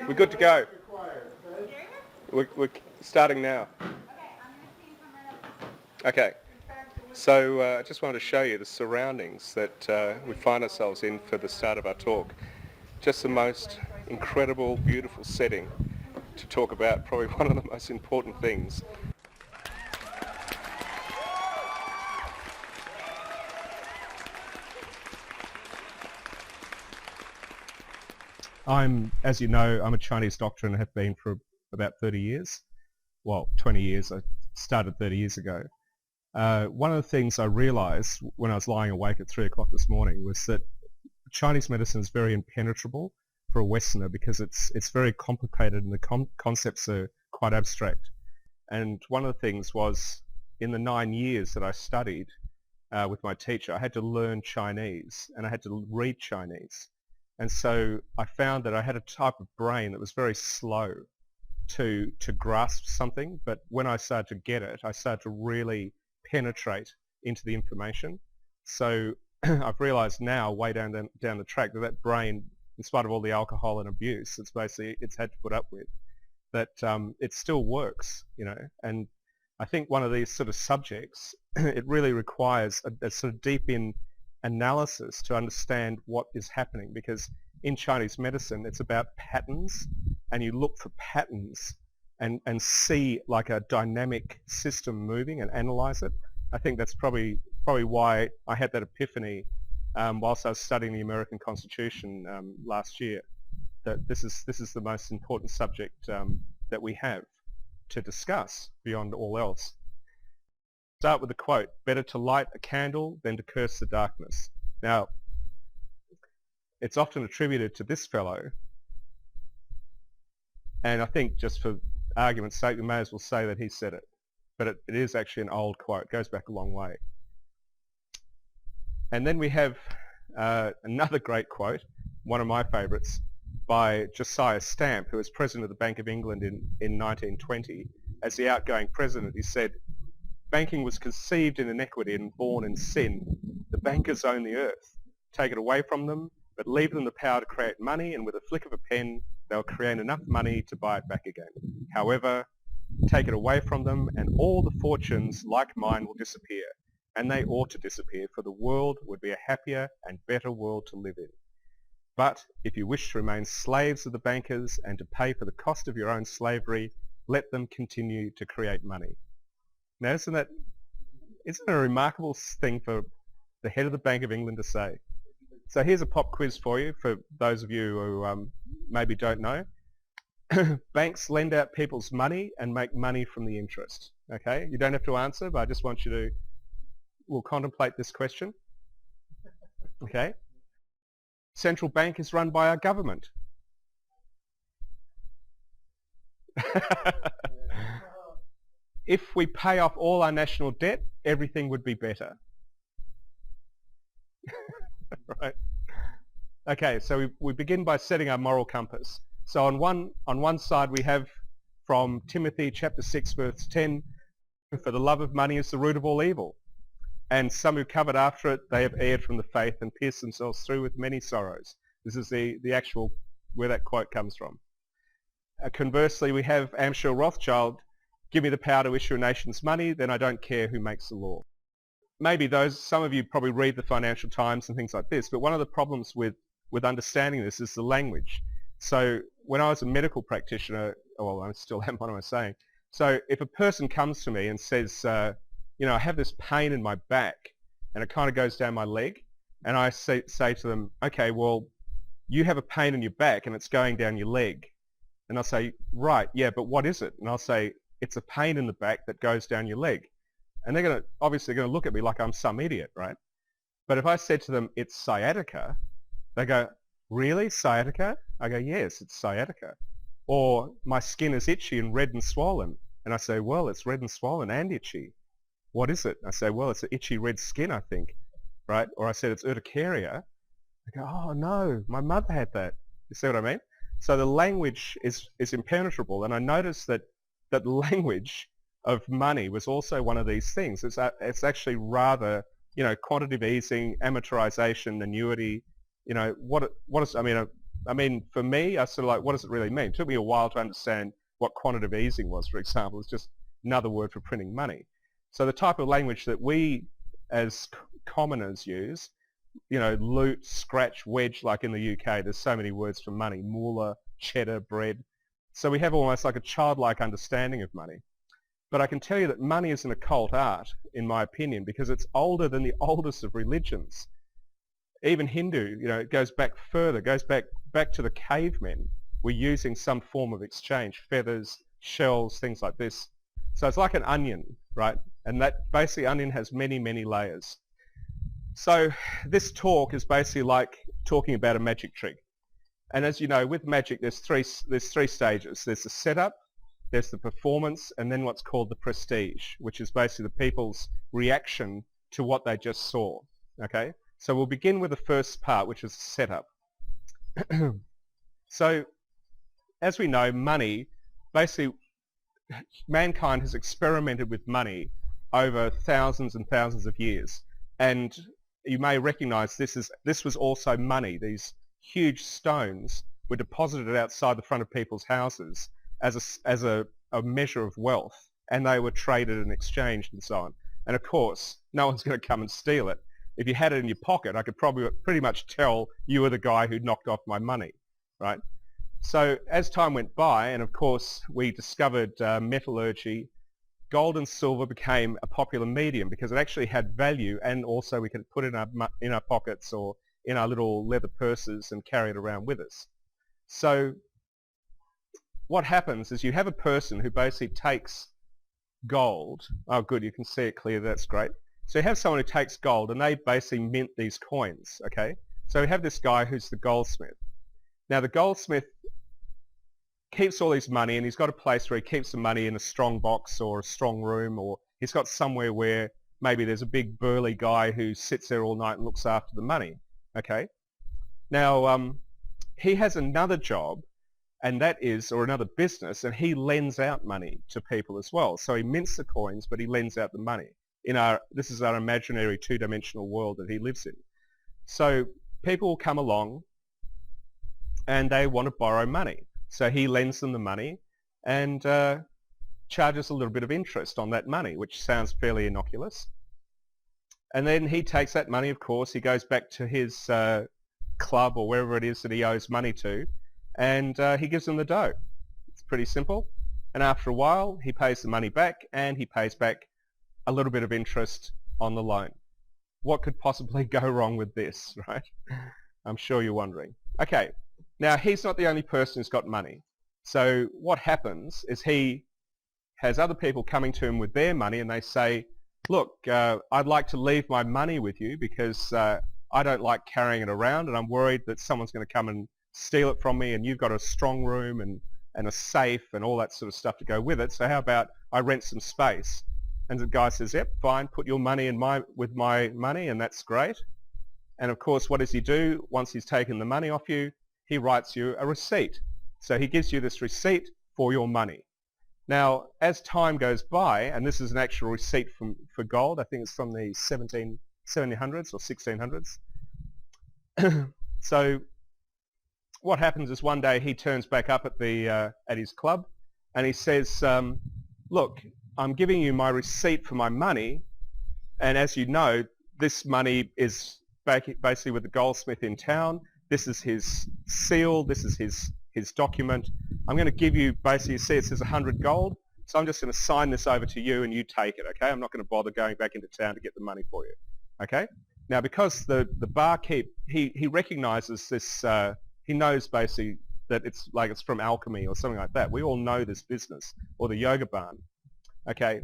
We're good to go. We're starting now. Okay. So I just wanted to show you the surroundings that we find ourselves in for the start of our talk. Just the most incredible, beautiful setting to talk about probably one of the most important things. As you know, I'm a Chinese doctor and have been for about 30 years. Well, 20 years. I started 30 years ago. One of the things I realized when I was lying awake at 3 o'clock this morning was that Chinese medicine is very impenetrable for a Westerner because it's very complicated and the concepts are quite abstract. And one of the things was in the 9 years that I studied with my teacher, I had to learn Chinese and I had to read Chinese. And so I found that I had a type of brain that was very slow to grasp something, but when I started to get it, I started to really penetrate into the information. So I've realized now, way down the track, that brain, in spite of all the alcohol and abuse it's had to put up with, that it still works, you know. And I think one of these sort of subjects, it really requires a sort of deep in analysis to understand what is happening, because in Chinese medicine it's about patterns, and you look for patterns and see like a dynamic system moving and analyze it. I think that's probably why I had that epiphany whilst I was studying the American Constitution last year, that this is the most important subject that we have to discuss beyond all else. Start with the quote, "Better to light a candle than to curse the darkness." Now, it's often attributed to this fellow, and I think just for argument's sake, we may as well say that he said it. But it is actually an old quote. It goes back a long way. And then we have another great quote, one of my favourites, by Josiah Stamp, who was president of the Bank of England in 1920. As the outgoing president, he said, "Banking was conceived in inequity and born in sin. The bankers own the earth. Take it away from them, but leave them the power to create money, and with a flick of a pen, they'll create enough money to buy it back again. However, take it away from them, and all the fortunes like mine will disappear. And they ought to disappear, for the world would be a happier and better world to live in. But if you wish to remain slaves of the bankers and to pay for the cost of your own slavery, let them continue to create money." Now, isn't it a remarkable thing for the head of the Bank of England to say? So here's a pop quiz for you, for those of you who maybe don't know. Banks lend out people's money and make money from the interest. Okay, you don't have to answer, but I just want you we'll contemplate this question. Okay. Central bank is run by our government. If we pay off all our national debt, everything would be better. Right. Okay, so we begin by setting our moral compass. So on one side we have from Timothy chapter 6 verse 10, "For the love of money is the root of all evil. And some who covet after it, they have erred from the faith and pierced themselves through with many sorrows." This is the actual, where that quote comes from. Conversely, we have Amschel Rothschild, "Give me the power to issue a nation's money, then I don't care who makes the law." Maybe some of you probably read the Financial Times and things like this, but one of the problems with understanding this is the language. So when I was a medical practitioner, well, I still am, what am I saying? So if a person comes to me and says, I have this pain in my back and it kind of goes down my leg, and I say to them, "Okay, well, you have a pain in your back and it's going down your leg." And I'll say, "Right, yeah, but what is it?" And I'll say, "It's a pain in the back that goes down your leg." And they're obviously going to look at me like I'm some idiot, right? But if I said to them, "It's sciatica," they go, "Really, sciatica?" I go, "Yes, it's sciatica." Or, "My skin is itchy and red and swollen." And I say, "Well, it's red and swollen and itchy. What is it?" I say, "Well, it's an itchy red skin, I think." Right? Or I said, "It's urticaria." I go, "Oh no, my mother had that." You see what I mean? So the language is impenetrable, and I noticed that the language of money was also one of these things. It's actually rather, quantitative easing, amortization, annuity. What is, I mean, for me, I sort of like, what does it really mean? It took me a while to understand what quantitative easing was, for example. It's just another word for printing money. So the type of language that we as commoners use, you know, loot, scratch, wedge, like in the UK, there's so many words for money, moolah, cheddar, bread. So we have almost like a childlike understanding of money. But I can tell you that money is an occult art, in my opinion, because it's older than the oldest of religions. Even Hindu, you know, it goes back further, goes back to the cavemen. We're using some form of exchange, feathers, shells, things like this. So it's like an onion, right? And that basically onion has many, many layers. So this talk is basically like talking about a magic trick. And as you know, with magic, there's three stages. There's the setup, there's the performance, and then what's called the prestige, which is basically the people's reaction to what they just saw. Okay? So we'll begin with the first part, which is setup. So as we know, money, basically mankind has experimented with money over thousands and thousands of years. And you may recognize this was also money. These huge stones were deposited outside the front of people's houses as a measure of wealth, and they were traded and exchanged and so on. And of course, no one's going to come and steal it. If you had it in your pocket, I could probably pretty much tell you were the guy who knocked off my money, right? So as time went by, and of course we discovered metallurgy, gold and silver became a popular medium because it actually had value, and also we could put it in our pockets or in our little leather purses and carry it around with us. So what happens is you have a person who basically takes gold. Oh good, you can see it clear, that's great. So you have someone who takes gold and they basically mint these coins, okay? So we have this guy who's the goldsmith. Now the goldsmith keeps all his money, and he's got a place where he keeps the money in a strong box or a strong room, or he's got somewhere where maybe there's a big burly guy who sits there all night and looks after the money, okay? Now he has another job, and that is, or another business, and he lends out money to people as well. So he mints the coins, but he lends out the money. This is our imaginary two-dimensional world that he lives in. So people will come along and they want to borrow money. So he lends them the money and charges a little bit of interest on that money, which sounds fairly innocuous. And then he takes that money, of course, he goes back to his club or wherever it is that he owes money to, and he gives them the dough. It's pretty simple. And after a while, he pays the money back, and he pays back a little bit of interest on the loan. What could possibly go wrong with this, right? I'm sure you're wondering. Okay, now he's not the only person who's got money. So what happens is he has other people coming to him with their money, and they say, look, I'd like to leave my money with you because I don't like carrying it around, and I'm worried that someone's going to come and steal it from me, and you've got a strong room and a safe and all that sort of stuff to go with it. So how about I rent some space? And the guy says, yep, fine, put your money with my money, and that's great. And of course, what does he do? Once he's taken the money off you, he writes you a receipt. So he gives you this receipt for your money. Now, as time goes by, and this is an actual receipt for gold, I think it's from the 1700s or 1600s. So what happens is one day he turns back up at his club, and he says, look, I'm giving you my receipt for my money, and as you know, this money is basically with the goldsmith in town. This is his seal, this is his document. I'm going to give you, basically, see it says 100 gold, so I'm just going to sign this over to you and you take it, okay? I'm not going to bother going back into town to get the money for you, okay? Now, because the barkeep, he recognizes this, he knows basically that it's from alchemy or something like that. We all know this business, or the yoga barn. Okay,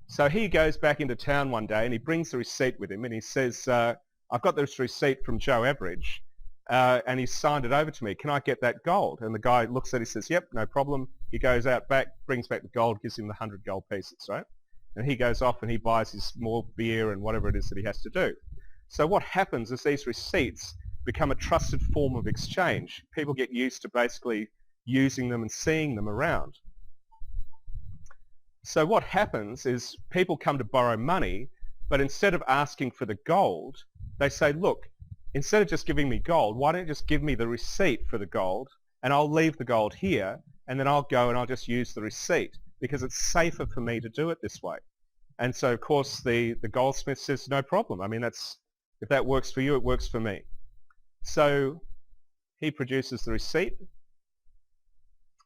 so he goes back into town one day and he brings the receipt with him, and he says, I've got this receipt from Joe Average, and he signed it over to me. Can I get that gold? And the guy looks at it, he says, yep, no problem. He goes out back, brings back the gold, gives him the 100 gold pieces, right? And he goes off and he buys his more beer and whatever it is that he has to do. So what happens is these receipts become a trusted form of exchange. People get used to basically using them and seeing them around. So what happens is people come to borrow money, but instead of asking for the gold, they say, look, instead of just giving me gold, why don't you just give me the receipt for the gold, and I'll leave the gold here, and then I'll go and I'll just use the receipt, because it's safer for me to do it this way. And so, of course, the goldsmith says, no problem. I mean, if that works for you, it works for me. So he produces the receipt,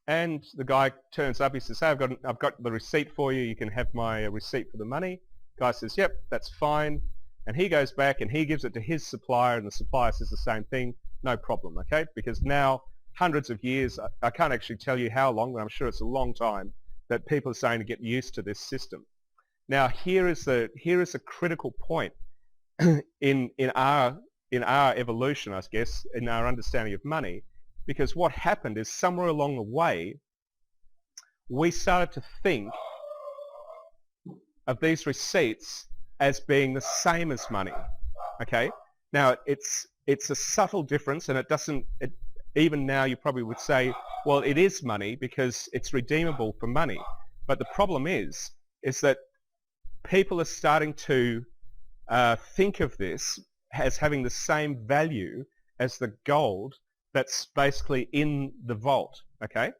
and the guy turns up. He says, hey, I've got the receipt for you. You can have my receipt for the money. The guy says, yep, that's fine. And he goes back and he gives it to his supplier, and the supplier says the same thing. No problem, okay? Because now, hundreds of years, I can't actually tell you how long, but I'm sure it's a long time, that people are saying to get used to this system. Now, here is a critical point in our evolution, I guess, in our understanding of money, because what happened is somewhere along the way, we started to think of these receipts as being the same as money. Okay? Now, it's a subtle difference, and even now you probably would say, well, it is money because it's redeemable for money. But the problem is that people are starting to think of this as having the same value as the gold that's basically in the vault. Okay?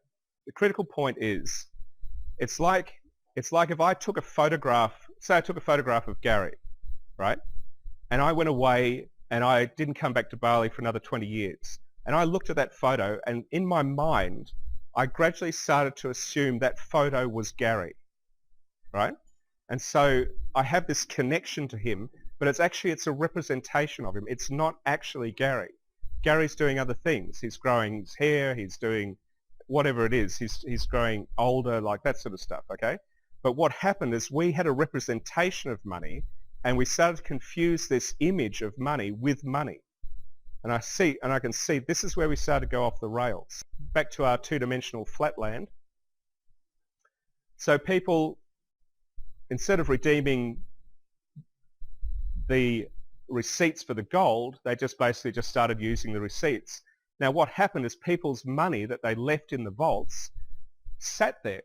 The critical point is, it's like if I took a photograph, say I took a photograph of Gary, right? And I went away and I didn't come back to Bali for another 20 years. And I looked at that photo, and in my mind, I gradually started to assume that photo was Gary, right? And so I have this connection to him, but it's a representation of him. It's not actually Gary. Gary's doing other things. He's growing his hair, he's doing whatever it is. He's growing older, like that sort of stuff, okay? But what happened is we had a representation of money, and we started to confuse this image of money with money. And I can see this is where we started to go off the rails. Back to our two-dimensional flatland. So people, instead of redeeming the receipts for the gold, they just basically started using the receipts. Now what happened is people's money that they left in the vaults sat there,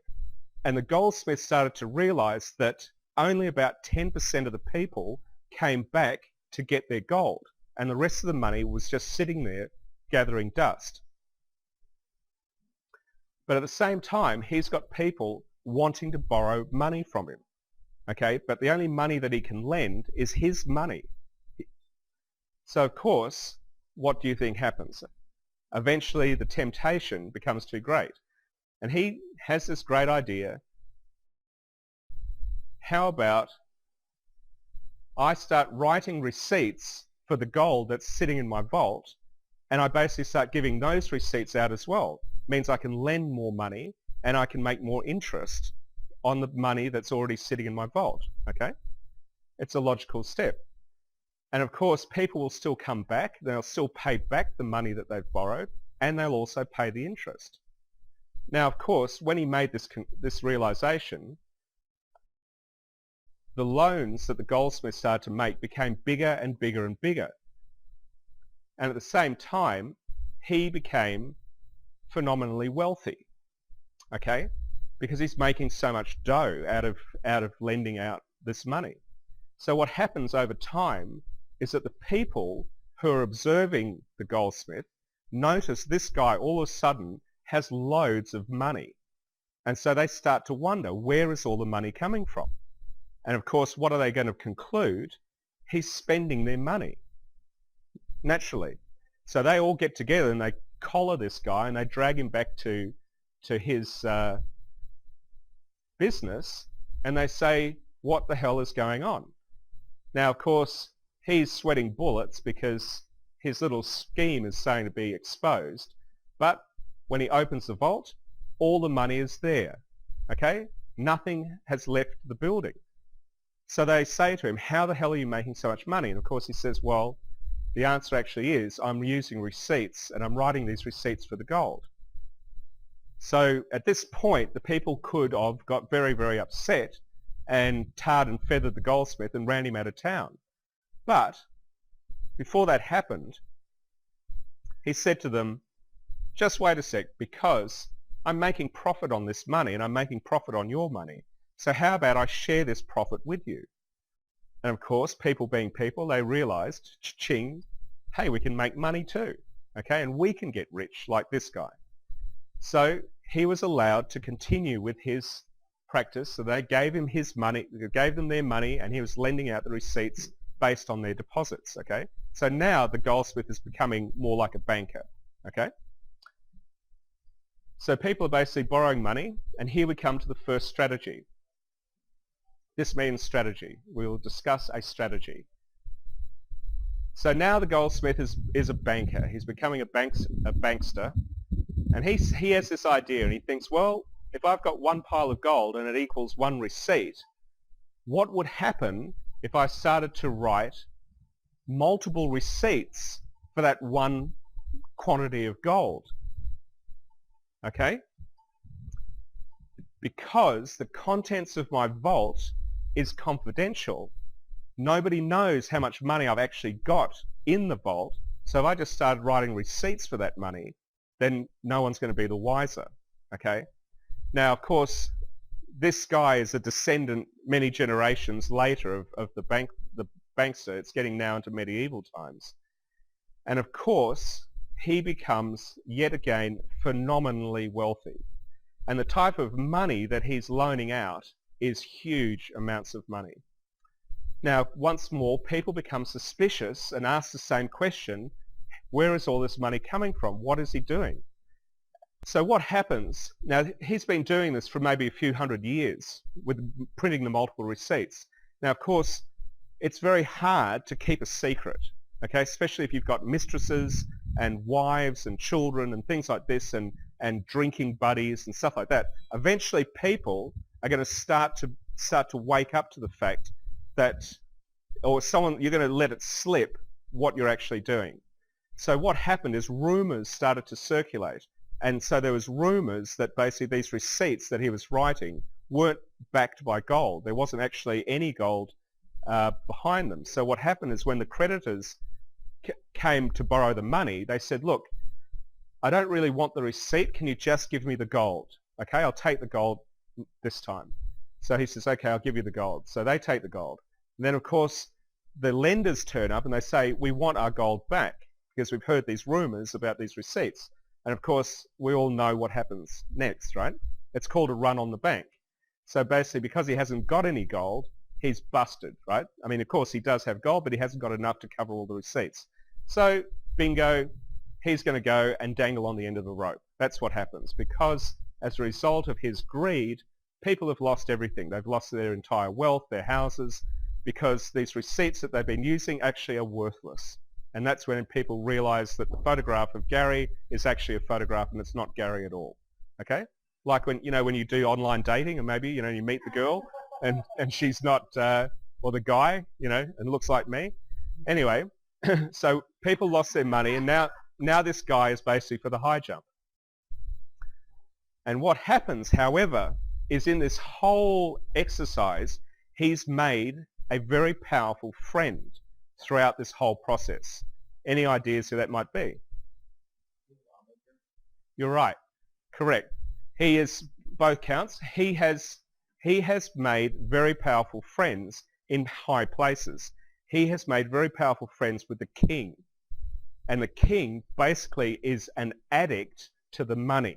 and the goldsmiths started to realize that only about 10% of the people came back to get their gold, and the rest of the money was just sitting there gathering dust. But at the same time, he's got people wanting to borrow money from him. Okay, but the only money that he can lend is his money. So of course, what do you think happens? Eventually the temptation becomes too great. And he has this great idea. How about I start writing receipts for the gold that's sitting in my vault, and I basically start giving those receipts out as well. It means I can lend more money and I can make more interest on the money that's already sitting in my vault. Okay? It's a logical step. And of course, people will still come back. They'll still pay back the money that they've borrowed, and they'll also pay the interest. Now, of course, when he made this realization, the loans that the goldsmith started to make became bigger and bigger and bigger. And at the same time, he became phenomenally wealthy. Okay? Because he's making so much dough out of lending out this money. So what happens over time is that the people who are observing the goldsmith notice this guy all of a sudden has loads of money. And so they start to wonder, where is all the money coming from? And of course, what are they going to conclude? He's spending their money, naturally. So they all get together and they collar this guy and they drag him back to his business, and they say, what the hell is going on? Now, of course, he's sweating bullets because his little scheme is saying to be exposed. But when he opens the vault, all the money is there. Okay? Nothing has left the building. So they say to him, how the hell are you making so much money? And of course he says, well, the answer actually is, I'm using receipts and I'm writing these receipts for the gold. So at this point, the people could have got very, very upset and tarred and feathered the goldsmith and ran him out of town. But before that happened, he said to them, just wait a sec, because I'm making profit on this money and I'm making profit on your money. So how about I share this profit with you? And of course, people being people, they realized, ching, hey, we can make money too, okay, and we can get rich like this guy. So he was allowed to continue with his practice. So they gave him his money, gave them their money, and he was lending out the receipts based on their deposits, okay? So now the goldsmith is becoming more like a banker, okay? So people are basically borrowing money, and here we come to the first strategy. This means strategy. We will discuss a strategy. So now the goldsmith is a banker. He's becoming a bankster, and he has this idea, and he thinks, well, if I've got one pile of gold and it equals one receipt, what would happen if I started to write multiple receipts for that one quantity of gold? Okay? Because the contents of my vault is confidential. Nobody knows how much money I've actually got in the vault. So if I just started writing receipts for that money, then no one's going to be the wiser. Okay? Now, of course, this guy is a descendant many generations later of the bankster. It's getting now into medieval times. And of course, he becomes yet again phenomenally wealthy. And the type of money that he's loaning out is huge amounts of money. Now, once more, people become suspicious and ask the same question, where is all this money coming from? What is he doing? So what happens? Now, he's been doing this for maybe a few hundred years with printing the multiple receipts. Now, of course, it's very hard to keep a secret, okay, especially if you've got mistresses and wives and children and things like this and drinking buddies and stuff like that. Eventually, people are going to start to wake up to the fact that, or you're going to let it slip what you're actually doing. So what happened is rumors started to circulate. And so there was rumors that basically these receipts that he was writing weren't backed by gold. There wasn't actually any gold behind them. So what happened is when the creditors came to borrow the money, they said, look, I don't really want the receipt. Can you just give me the gold? Okay, I'll take the gold this time. So he says, okay, I'll give you the gold. So they take the gold. And then, of course, the lenders turn up and they say, we want our gold back because we've heard these rumors about these receipts. And of course, we all know what happens next, right? It's called a run on the bank. So basically, because he hasn't got any gold, he's busted, right? I mean, of course, he does have gold, but he hasn't got enough to cover all the receipts. So, bingo, he's going to go and dangle on the end of the rope. That's what happens. Because as a result of his greed, people have lost everything. They've lost their entire wealth, their houses, because these receipts that they've been using actually are worthless. And that's when people realize that the photograph of Gary is actually a photograph and it's not Gary at all. Okay? Like when you do online dating and maybe, you meet the girl and she's not, or the guy, and looks like me. Anyway, so people lost their money and now this guy is basically for the high jump. And what happens, however, is in this whole exercise, he's made a very powerful friend throughout this whole process. Any ideas who that might be? You're right. Correct. He is, both counts, he has made very powerful friends in high places. He has made very powerful friends with the king. And the king basically is an addict to the money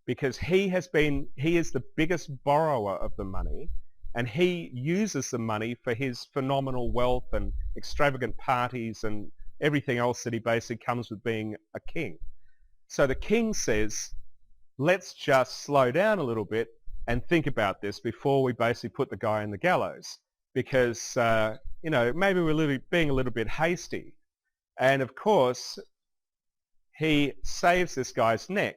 because he is the biggest borrower of the money. And he uses the money for his phenomenal wealth and extravagant parties and everything else that he basically comes with being a king. So the king says, let's just slow down a little bit and think about this before we basically put the guy in the gallows. Because, maybe we're being a little bit hasty. And of course, he saves this guy's neck.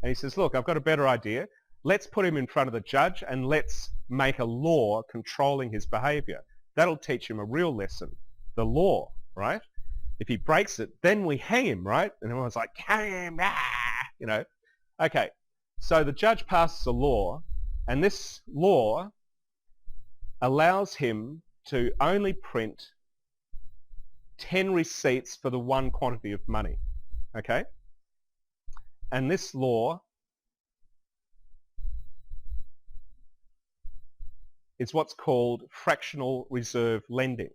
And he says, look, I've got a better idea. Let's put him in front of the judge and let's make a law controlling his behavior. That'll teach him a real lesson. The law, right? If he breaks it, then we hang him, right? And everyone's like, hang him, Okay, so the judge passes a law, and this law allows him to only print 10 receipts for the one quantity of money, okay? And this law is what's called fractional reserve lending.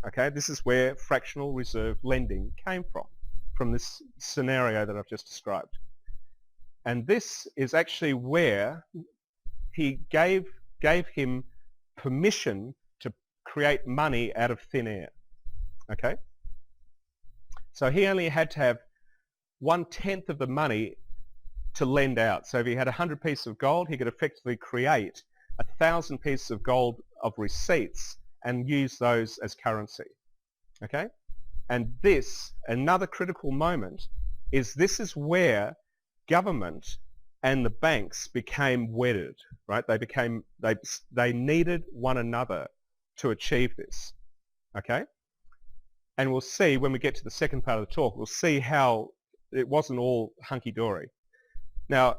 Okay, this is where fractional reserve lending came from this scenario that I've just described. And this is actually where he gave him permission to create money out of thin air. Okay? So he only had to have 1/10 of the money to lend out. So if he had 100 pieces of gold, he could effectively create 1,000 pieces of gold of receipts and use those as currency. Okay? And this, another critical moment, this is where government and the banks became wedded, right? They needed one another to achieve this. Okay? And we'll see when we get to the second part of the talk, we'll see how it wasn't all hunky-dory. Now,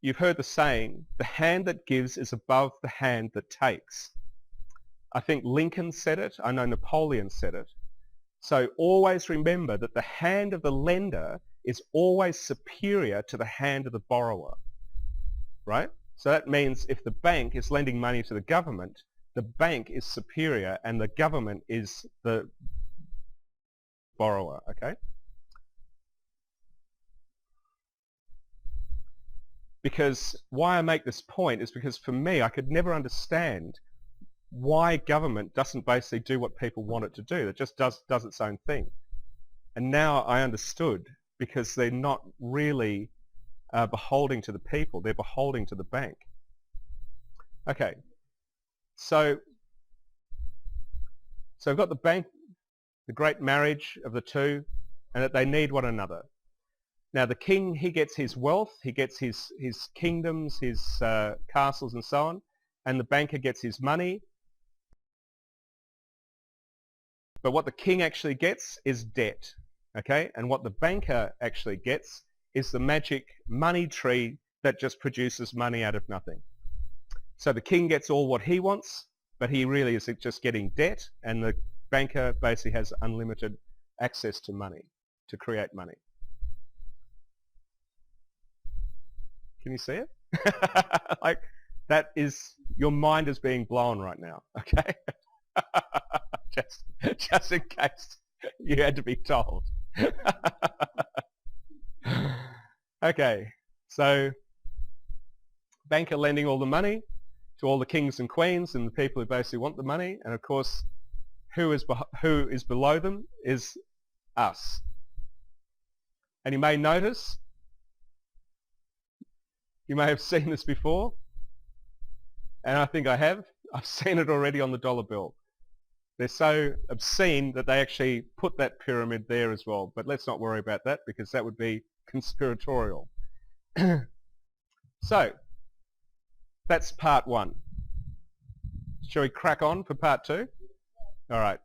you've heard the saying, the hand that gives is above the hand that takes. I think Lincoln said it. I know Napoleon said it. So always remember that the hand of the lender is always superior to the hand of the borrower, right? So that means if the bank is lending money to the government, the bank is superior and the government is the borrower, okay? Because why I make this point is because for me, I could never understand why government doesn't basically do what people want it to do. It just does its own thing. And now I understood, because they're not really beholding to the people, they're beholding to the bank. Okay, so I've got the bank, the great marriage of the two, and that they need one another. Now the king, he gets his wealth, he gets his kingdoms, his castles and so on, and the banker gets his money. But what the king actually gets is debt, okay? And what the banker actually gets is the magic money tree that just produces money out of nothing. So the king gets all what he wants, but he really is just getting debt, and the banker basically has unlimited access to money, to create money. Can you see it? Like, that is, your mind is being blown right now, okay? just in case you had to be told. Okay, so banker lending all the money to all the kings and queens and the people who basically want the money, and of course who is below them is us. And you may notice, you may have seen this before, and I think I have. I've seen it already on the dollar bill. They're so obscene that they actually put that pyramid there as well. But let's not worry about that, because that would be conspiratorial. So, that's part one. Shall we crack on for part two? All right.